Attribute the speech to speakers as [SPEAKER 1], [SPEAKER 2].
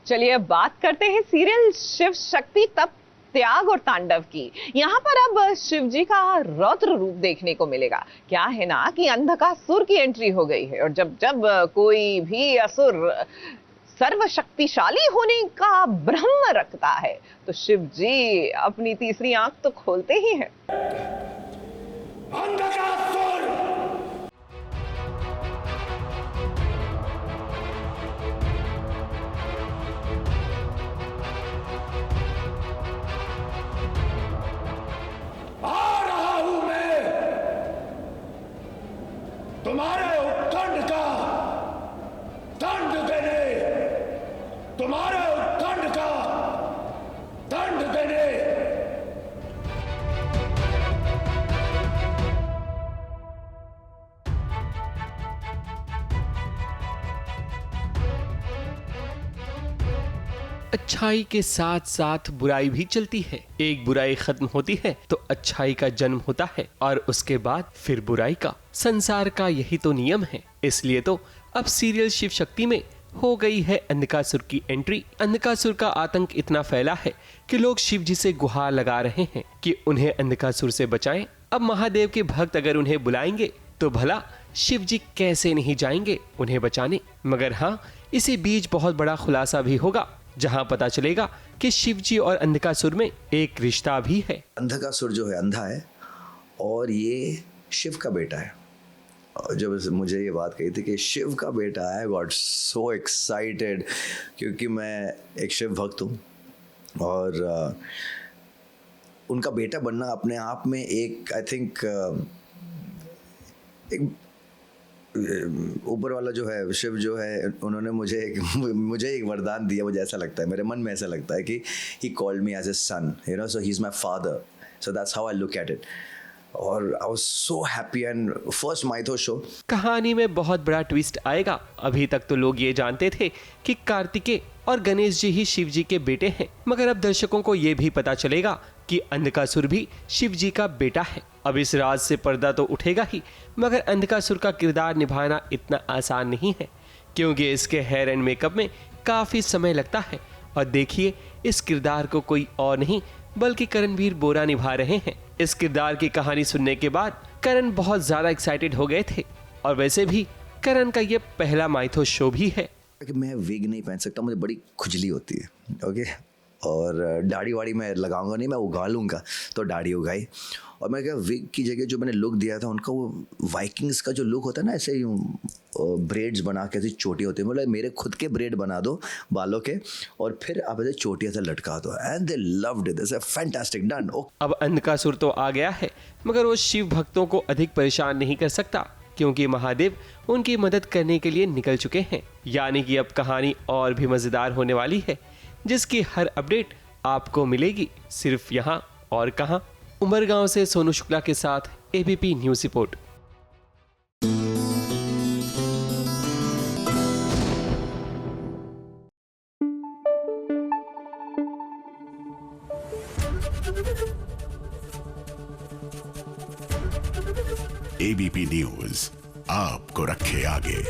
[SPEAKER 1] चलिए बात करते हैं सीरियल शिव शक्ति तप त्याग और तांडव की। यहाँ पर अब शिव जी का रौद्र रूप देखने को मिलेगा। क्या है ना कि अंधकासुर की एंट्री हो गई है और जब जब कोई भी असुर सर्वशक्तिशाली होने का भ्रम रखता है तो शिव जी अपनी तीसरी आंख तो खोलते ही हैं।
[SPEAKER 2] तुम्हारे उत्खंड का दंड देने, तुम्हारे उत्खंड का दंड देने।
[SPEAKER 3] अच्छाई के साथ साथ बुराई भी चलती है। एक बुराई खत्म होती है तो अच्छाई का जन्म होता है और उसके बाद फिर बुराई का। संसार का यही तो नियम है। इसलिए तो अब सीरियल शिव शक्ति में हो गई है अंधकासुर की एंट्री। अंधकासुर का आतंक इतना फैला है कि लोग शिव जी से गुहार लगा रहे हैं कि उन्हें अंधकासुर से बचाएं। अब महादेव के भक्त अगर उन्हें बुलाएंगे तो भला शिव जी कैसे नहीं जाएंगे उन्हें बचाने। मगर हाँ, इसी बीच बहुत बड़ा खुलासा भी होगा जहां पता चलेगा कि शिव जी और अंधकासुर में एक रिश्ता भी है।
[SPEAKER 4] अंधकासुर जो है अंधा है और ये शिव का बेटा है। और जब मुझे ये बात कही थी कि शिव का बेटा है, गॉट सो एक्साइटेड, क्योंकि मैं एक शिव भक्त हूँ और उनका बेटा बनना अपने आप में एक आई थिंक एक ऊपर वाला जो है शिव जो है उन्होंने मुझे एक वरदान दिया। मुझे ऐसा लगता है, मेरे मन में ऐसा लगता है कि he called me as a son, you know, so he is my father, so that's how I look at it. और I was so happy and first mytho show.
[SPEAKER 3] कहानी में बहुत बड़ा ट्विस्ट आएगा। अभी तक तो लोग ये जानते थे कि कार्तिकेय और गणेश जी ही शिव जी के बेटे हैं, मगर अब दर्शकों को ये भी पता चलेगा कि अंधकासुर भी शिव जी का बेटा है। अब इस राज से पर्दा तो उठेगा ही, मगर अंधकासुर का किरदार निभाना इतना आसान नहीं है, क्योंकि इसके हेयर एंड मेकअप में काफी समय लगता है। और देखिए, इस किरदार को कोई और नहीं बल्कि करणवीर बोरा निभा रहे हैं। इस किरदार की कहानी सुनने के बाद करण बहुत ज्यादा एक्साइटेड हो गए थे। और वैसे भी करण का ये पहला माइथो शो भी है।
[SPEAKER 4] कि मैं विग नहीं पहन सकता, मुझे बड़ी खुजली होती है, ओके। और दाढ़ी वाड़ी मैं लगाऊंगा नहीं, मैं उगा लूँगा, तो दाढ़ी उगाई। और मैं क्या विग की जगह जो मैंने लुक दिया था उनका, वो वाइकिंग्स का जो लुक होता है ना, ऐसे यूँ ब्रेड्स बना के ऐसी चोटी होती है, मतलब मेरे खुद के ब्रेड बना दो बालों के और फिर आप ऐसे चोटियाँ से लटका दो, and they loved it, it's fantastic, done.
[SPEAKER 3] अब अंधकासुर तो आ गया है, मगर वो शिव भक्तों को अधिक परेशान नहीं कर सकता, क्योंकि महादेव उनकी मदद करने के लिए निकल चुके हैं। यानी कि अब कहानी और भी मजेदार होने वाली है, जिसकी हर अपडेट आपको मिलेगी सिर्फ यहाँ और कहाँ। उमरगांव से सोनू शुक्ला के साथ ABP news report.
[SPEAKER 2] ABP news आपको रखे आगे।